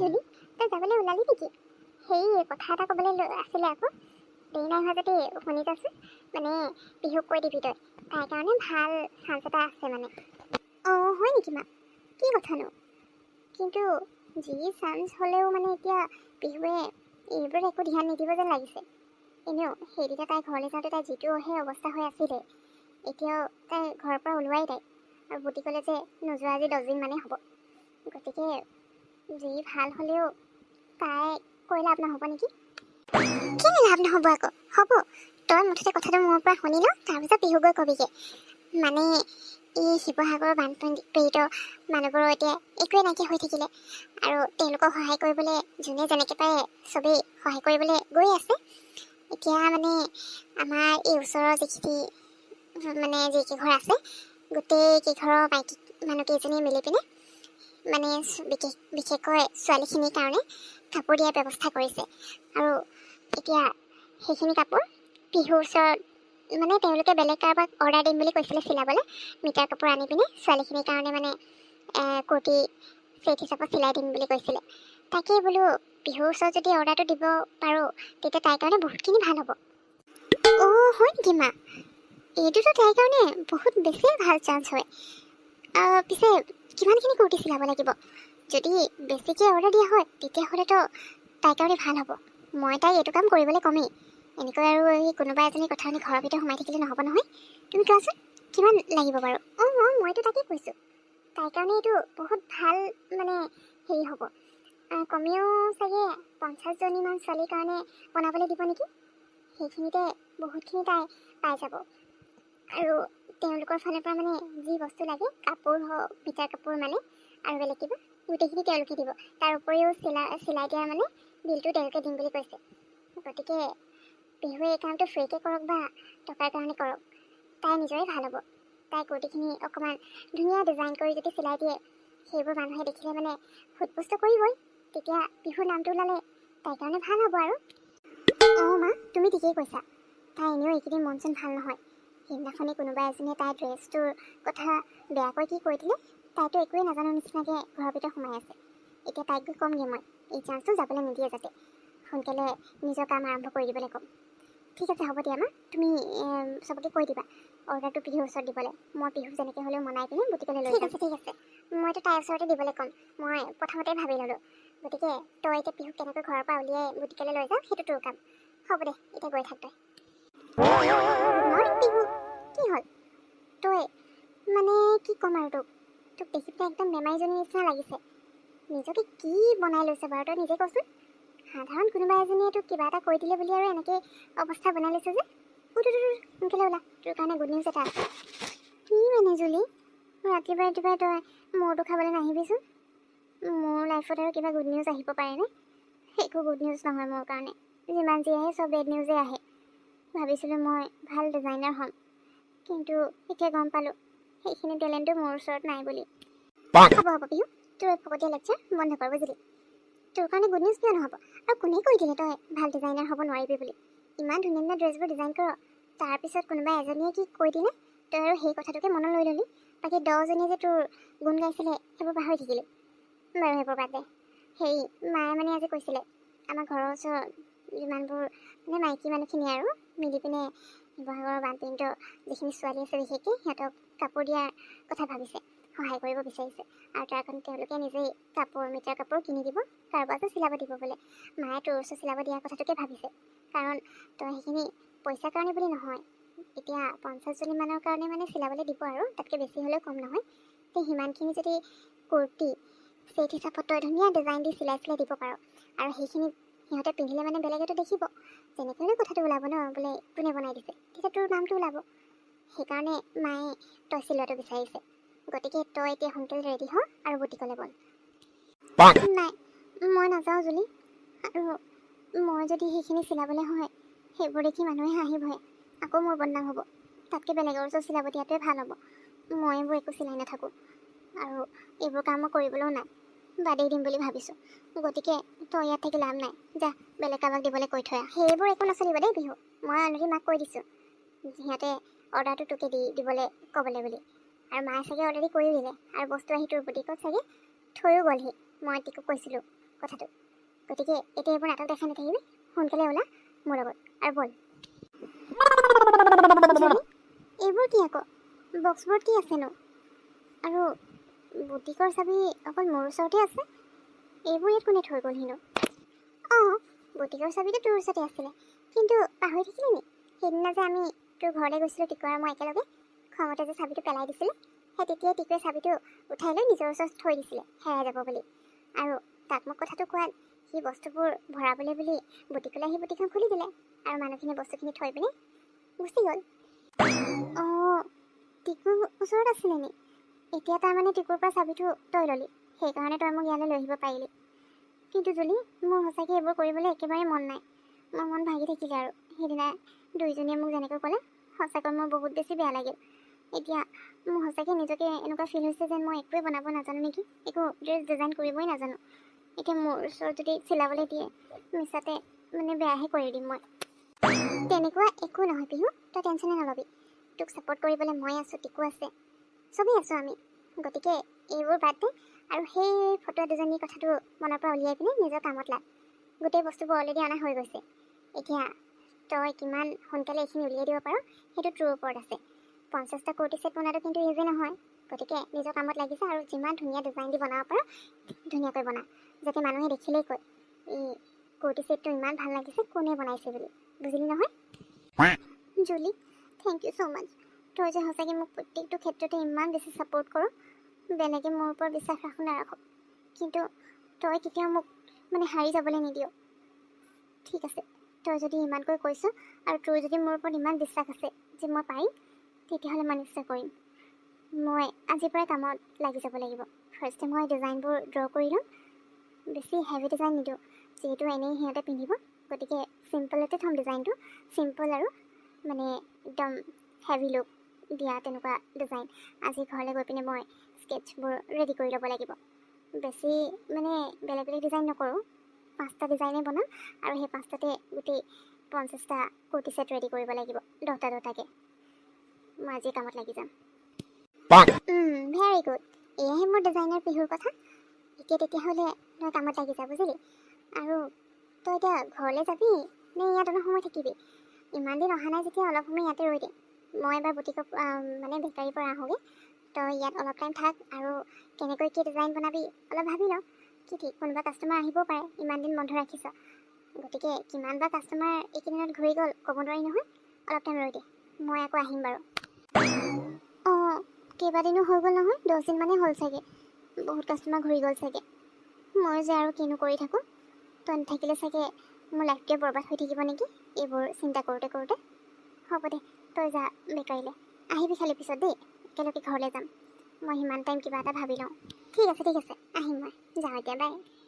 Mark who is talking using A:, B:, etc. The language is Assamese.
A: জুলি, তই যাবলৈ ওলালি নেকি? সেই কথা এটা ক'বলৈ আছিলে আকৌ। দেৰি নাই হোৱা যদি শুনি যাচোন। মানে বিহুক কৈ দিবি তই, তাইৰ কাৰণে ভাল চান্স এটা আছে মানে। অঁ হয় নেকি মা? কি কথানো? কিন্তু যি চান্স হ'লেও মানে এতিয়া বিহুৱে এইবোৰত একো ধ্যান নিদিব যেন লাগিছে। এনেও সেইদিনা তাই ঘৰলৈ যাওঁতে তাই যিটো সেই অৱস্থা হৈ আছিলে, এতিয়াও তাই ঘৰৰ পৰা ওলোৱাই তাই। আৰু বুটি ক'লে যে নোযোৱা আজি 10 দিন মানেই হ'ব। গতিকে যি ভাল হ'লেও তাই কৈ লাভ নহ'ব নেকি? কেলে লাভ নহ'ব আকৌ? হ'ব, তই মুঠতে কথাটো মোৰ পৰা শুনি ল, তাৰপিছত বিহু গৈ কবিগে। মানে এই শিৱসাগৰৰ বানপীড়িত মানুহবোৰৰ এতিয়া একোৱে নাইকিয়া হৈ থাকিলে, আৰু তেওঁলোকক সহায় কৰিবলৈ যোনে যেনেকৈ পাৰে চবেই সহায় কৰিবলৈ গৈ আছে। এতিয়া মানে আমাৰ এই ওচৰৰ যিখিনি মানে যিকেইঘৰ আছে, গোটেই কেইঘৰৰ মাইকী মানুহকেইজনী মিলি পিনে মানে বিশেষকৈ ছোৱালীখিনিৰ কাৰণে কাপোৰ দিয়াৰ ব্যৱস্থা কৰিছে। আৰু এতিয়া সেইখিনি কাপোৰ বিহুৰ ওচৰত মানে তেওঁলোকে বেলেগ কাৰোবাক অৰ্ডাৰ দিম বুলি কৈছিলে চিলাবলৈ, মিটাৰ কাপোৰ আনি পিনে ছোৱালীখিনিৰ কাৰণে মানে কুৰ্তি ছেট হিচাপত চিলাই দিম বুলি কৈছিলে। তাকে বোলো বিহুৰ ওচৰত যদি অৰ্ডাৰটো দিব পাৰোঁ তেতিয়া তাইৰ কাৰণে বহুতখিনি ভাল হ'ব। অঁ হয় নেকি মা? এইটোতো তাইৰ কাৰণে বহুত বেছিয়ে ভাল চান্স হয়। পিছে কিমানখিনি কুৰ্তি চিলাব লাগিব? যদি বেছিকৈ অৰ্ডাৰ দিয়া হয় তেতিয়াহ'লেতো তাইৰ কাৰণে ভাল হ'ব। মই তাইক এইটো কাম কৰিবলৈ কমেই। এনেকৈ আৰু এই কোনোবা এজনী কথা শুনি ঘৰৰ ভিতৰত সোমাই থাকিলে নহ'ব নহয়। তুমি কোৱাচোন কিমান লাগিব বাৰু? অঁ মইতো তাকেই কৈছোঁ, তাইৰ কাৰণে এইটো বহুত ভাল মানে হেৰি হ'ব। কমেও চাগে 50জনীমান ছোৱালীৰ কাৰণে বনাবলৈ দিব নেকি? সেইখিনিতে বহুতখিনি তাই পাই যাব। আৰু তেওঁলোকৰ ফালৰ পৰা মানে যি বস্তু লাগে, কাপোৰ হওক, মিটাৰ কাপোৰ মানে আৰু বেলেগ কিবা, গোটেইখিনি তেওঁলোকে দিব। তাৰ উপৰিও চিলাই দিয়া মানে বিলটো তেওঁলোকে দিম বুলি কৈছে। গতিকে বিহুৱে এই কামটো ফ্ৰীকৈ কৰক বা টকাৰ কাৰণে কৰক, তাই নিজৰে ভাল হ'ব। তাই কুৰ্তিখিনি অকণমান ধুনীয়া ডিজাইন কৰি যদি চিলাই দিয়ে, সেইবোৰ মানুহে দেখিলে মানে সোধপোষ্ট কৰিবই। তেতিয়া বিহুৰ নামটো ওলালে তাইৰ কাৰণে ভাল হ'ব আৰু। অঁ মা, তুমি ঠিকেই কৈছা। তাই এনেও এইকেইদিন মন চন ভাল নহয়। সেইদিনাখনি কোনোবা এজনীয়ে তাইৰ ড্ৰেছটোৰ কথা বেয়াকৈ কি কৈ দিলে, তাইতো একোৱেই নাজানো নিচিনাকৈ ঘৰৰ ভিতৰত সোমাই আছে। এতিয়া তাইক গৈ ক'মগৈ মই, এই চান্সটো যাবলৈ নিদিয়ে যাতে। সোনকালে নিজৰ কাম আৰম্ভ কৰি দিবলৈ ক'ম। ঠিক আছে হ'ব দিয়া মা, তুমি চবকে কৈ দিবা অৰ্ডাৰটো বিহুৰ ওচৰত দিবলৈ। মই বিহু যেনেকৈ হ'লেও মনাই পিনে বুটিকলৈ লৈ যাম। ঠিক আছে, মইতো তাইৰ ওচৰতে দিবলৈ ক'ম। মই প্ৰথমতে ভাবি ল'লোঁ। গতিকে তই এতিয়া বিহুক কেনেকৈ ঘৰৰ পৰা উলিয়াই বুটিকলৈ লৈ যাওঁ সেইটো তোৰ কাম। হ'ব দে, এতিয়া গৈ থাক তই। বিহু কি হ'ল? তই মানে কি ক'ম আৰু তোক দেখি পেলাই একদম বেমাৰীজনীৰ নিচিনা লাগিছে। নিজকে কি বনাই লৈছে বাৰু তই নিজে কচোন। সাধাৰণ কোনোবা এজনীয়ে তোক কিবা এটা কৈ দিলে বুলি আৰু এনেকৈ অৱস্থা বনাই লৈছে যে। সোনকালে ওলা, তোৰ কাৰণে গুড নিউজ এটা আছে। কি মানে জুলি, ৰাতিপুৱাই তই মূৰটো খাবলৈ নাহিবিচোন। মোৰ লাইফত আৰু কিবা গুড নিউজ আহিব পাৰেনে? একো গুড নিউজ নহয় মোৰ কাৰণে। যিমান যি আহে চব বেড নিউজেই আহে। ভাবিছিলোঁ মই ভাল ডিজাইনাৰ হ'ম, কিন্তু এতিয়া গম পালোঁ সেইখিনি টেলেণ্টটো মোৰ ওচৰত নাই বুলি। হ'ব বিহু, তোৰ ফকতীয়া লেকচাৰ বন্ধ কৰ বুজিলি। তোৰ কাৰণে গুড নিউজ কিয় নহ'ব? আৰু কোনে কৈ দিলে তই ভাল ডিজাইনাৰ হ'ব নোৱাৰিবি বুলি? ইমান ধুনীয়া ধুনীয়া ড্ৰেছবোৰ ডিজাইন কৰ, তাৰপিছত কোনোবা এজনীয়ে কি কৈ দিলে তই আৰু সেই কথাটোকে মনত লৈ ল'লি। বাকী 10জনীয়ে যে তোৰ গুণ গাইছিলে সেইবোৰ পাহৰি থাকিলি। বাৰু সেইবোৰ বাদ দে। হেৰি, মায়ে মানে আজি কৈছিলে আমাৰ ঘৰৰ ওচৰত যিমানবোৰ মানে মাইকী মানুহখিনি আৰু মিলি পিনে শিৱসাগৰৰ বানপীড়িত যিখিনি ছোৱালী আছে বিশেষকৈ সিহঁতক কাপোৰ দিয়াৰ কথা ভাবিছে, সহায় কৰিব বিচাৰিছে। আৰু তাৰ কাৰণে তেওঁলোকে নিজেই মিটাৰ কাপোৰ কিনি দিব, কাৰোবাৰ যে চিলাব দিব বোলে। মায়ে তোৰ ওচৰত চিলাব দিয়াৰ কথাটোকে ভাবিছে। কাৰণ তই সেইখিনি পইচাৰ কাৰণে বুলি নহয়, এতিয়া 50জনীমানৰ কাৰণে মানে চিলাবলৈ দিব আৰু তাতকৈ বেছি হ'লেও কম নহয়। তে সিমানখিনি যদি কুৰ্তি ছেট হিচাপত তই ধুনীয়া ডিজাইন দি চিলাই দিব পাৰ, আৰু সেইখিনি সিহঁতে পিন্ধিলে মানে বেলেগেতো দেখিব, যেনেকৈ হ'লেও কথাটো ওলাব ন বোলে কোনে বনাই দিছে, তেতিয়া তোৰ নামটো ওলাব। সেইকাৰণে মায়ে তই চিলোৱাটো বিচাৰিছে। গতিকে তই এতিয়া সোনকালে ৰেডি হ আৰু বুটিকলৈ বল। নাই, মই নাযাওঁ জুলি। আৰু মই যদি সেইখিনি চিলাবলৈ হয় সেইবোৰ দেখি মানুহে হাঁহিবহে, আকৌ মোৰ বদনাম হ'ব। তাতকৈ বেলেগৰ ওচৰত চিলাব দিয়াটোৱে ভাল হ'ব। মই এইবোৰ একো চিলাই নাথাকোঁ, আৰু এইবোৰ কাম মই কৰিবলৈও নাই, বাদেই দিম বুলি ভাবিছোঁ। গতিকে তই ইয়াত থাকি লাভ নাই, যা বেলেগ কাৰোবাক দিবলৈ কৈ থৈ আহ। সেইবোৰ একো নচলিব দেই বিহু, মই অলৰেডি মাক কৈ দিছোঁ সিহঁতে অৰ্ডাৰটো তোকে দিবলৈ ক'বলৈ বুলি। আৰু মায়ে চাগে অলৰেডি কৰিও দিলে, আৰু বস্তু আহি তোৰ বুটিকত চাগে থৈও গ'লহি। মই টিকুক কৈছিলোঁ কথাটো। গতিকে এতিয়া এইবোৰ নাটক দেখাই নাথাকিবি, সোনকালে ওলা মোৰ লগত আৰু বল। এইবোৰ কি আকৌ? বক্সবোৰত কি আছেনো? আৰু বুটিকৰ চাবি অকল মোৰ ওচৰতে আছে। এইবোৰ ইয়াত কোনে থৈ গ'লহিনো? অঁ, বুটিকৰ চাবিটো তোৰ ওচৰতে আছিলে, কিন্তু পাহৰি থাকিলি নি? সেইদিনা যে আমি তোৰ ঘৰলৈ গৈছিলোঁ টিকু আৰু মই একেলগে, খঙতে যে চাবিটো পেলাই দিছিলে, সেই তেতিয়াই টিকুৱে চাবিটো উঠাই লৈ নিজৰ ওচৰত থৈ দিছিলে হেৰাই যাব বুলি। আৰু তাক মোক কথাটো কোৱাত সি বস্তুবোৰ ভৰাবলৈ বুলি বুটিকলৈ আহি বুটিখন খুলি দিলে আৰু মানুহখিনি বস্তুখিনি থৈ পিনে গুচি গ'ল। অঁ, টিকুৰ ওচৰত আছিলে নি? এতিয়া তাৰমানে টিকুৰ পৰা চাবিটো তই ল'লি, সেইকাৰণে তই মোক ইয়ালৈ লৈ আহিব পাৰিলি। কিন্তু জুলি, মোৰ সঁচাকৈ এইবোৰ কৰিবলৈ একেবাৰে মন নাই। মোৰ মন ভাগি থাকিলে আৰু সেইদিনা দুইজনীয়ে মোক যেনেকৈ ক'লে, সঁচাকৈ মোৰ বহুত বেছি বেয়া লাগিল। এতিয়া মোৰ সঁচাকৈ নিজকে এনেকুৱা ফিল হৈছে যেন মই একোৱে বনাব নাজানো নেকি, একো ড্ৰেছ ডিজাইন কৰিবই নাজানো। এতিয়া মোৰ ওচৰত যদি চিলাবলৈ দিয়ে, মিছাতে মানে বেয়াহে কৰি দিম মই। তেনেকুৱা একো নহয় পিহু, তই টেনশ্যনে নল'বি। তোক ছাপোৰ্ট কৰিবলৈ মই আছোঁ, টিকু আছে, চবেই আছোঁ আমি। গতিকে এইবোৰ বাদ দে আৰু সেই ফটো দুজনীৰ কথাটো মনৰ পৰা উলিয়াই পিনে নিজৰ কামত লাগ। গোটেই বস্তুবোৰ অলৰেডি অনা হৈ গৈছে। এতিয়া তই কিমান সোনকালে এইখিনি উলিয়াই দিব পাৰ সেইটো তোৰ ওপৰত আছে। 50টা কুৰ্তি ছেট বনাটো কিন্তু ইজি নহয়। গতিকে নিজৰ কামত লাগিছে আৰু যিমান ধুনীয়া ডিজাইন দি বনাব পাৰ ধুনীয়াকৈ বনা, যাতে মানুহে দেখিলেই কয় এই কুৰ্তি ছেটটো ইমান ভাল লাগিছে, কোনে বনাইছে বুলি। বুজিলি নহয়? জুলি, থেংক ইউ ছ' মাছ। তই যে সঁচাকৈ মোক প্ৰত্যেকটো ক্ষেত্ৰতে ইমান বেছি ছাপোৰ্ট কৰ। বেলেগে মোৰ ওপৰত বিশ্বাস ৰাখোঁ নাৰাখোঁ, কিন্তু তই কেতিয়াও মোক মানে হাৰি যাবলৈ নিদিয়। ঠিক আছে, তই যদি ইমানকৈ কৈছ আৰু তোৰ যদি মোৰ ওপৰত ইমান বিশ্বাস আছে যে মই পাৰিম, তেতিয়াহ'লে মই নিশ্চয় কৰিম। মই আজিৰ পৰাই কামত লাগি যাব লাগিব। ফাৰ্ষ্টে মই ডিজাইনবোৰ ড্ৰ কৰি ল'ম। বেছি হেভি ডিজাইন নিদিওঁ, যিহেতু এনেই সিহঁতে পিন্ধিব। গতিকে চিম্পলতে থ'ম ডিজাইনটো, চিম্পল আৰু মানে একদম হেভি লুক দিয়া তেনেকুৱা ডিজাইন। আজি ঘৰলৈ গৈ পিনে মই স্কেটছবোৰ ৰেডি কৰি ল'ব লাগিব। বেছি মানে বেলেগ বেলেগ ডিজাইন নকৰোঁ, 5টা ডিজাইনে বনাম আৰু সেই 5টাতে গোটেই 50টা কুৰ্তি ছেট ৰেডি কৰিব লাগিব, 10টা 10টাকৈ। মই আজি কামত লাগি যাম। Very good. এয়াহে মোৰ ডিজাইনাৰ পিহুৰ কথা। এতিয়া তেতিয়াহ'লে তই কামত লাগি যা, বুজিলি? আৰু তই এতিয়া ঘৰলৈ যাবি নে ইয়াত অলপ সময় থাকিবি? ইমান দিন অহা নাই যেতিয়া অলপ সময় ইয়াতে ৰৈ দে। মই এবাৰ বুটিকৰ মানে বেকাৰীৰ পৰা আহোঁগৈ। তই ইয়াত অলপ টাইম থাক আৰু কেনেকৈ কি ডিজাইন বনাবি অলপ ভাবি ল। কি ঠিক কোনোবা কাষ্টমাৰ আহিবও পাৰে, ইমান দিন বন্ধ ৰাখিছ। গতিকে কিমান বা কাষ্টমাৰ এইকেইদিনত ঘূৰি গ'ল ক'ব নোৱাৰি নহয়। অলপ টাইম ৰৈ দে, মই আকৌ আহিম বাৰু। অঁ, কেইবাদিনো হৈ গ'ল নহয়, 10 দিন মানেই হ'ল চাগে। বহুত কাষ্টমাৰ ঘূৰি গ'ল চাগে। মই যে আৰু কিনো কৰি থাকোঁ, তই নাথাকিলে চাগে মোৰ লাইফটোৱে বৰবাদ হৈ থাকিব নেকি এইবোৰ চিন্তা কৰোঁতে কৰোঁতে। হ'ব দে, তই যা বেকাৰীলৈ। আহিবি খালি পিছত দেই, একেলগে ঘৰলৈ যাম। মই সিমান টাইম কিবা এটা ভাবি লওঁ। ঠিক আছে, আহিম মই। যাওঁ এতিয়া, বাই।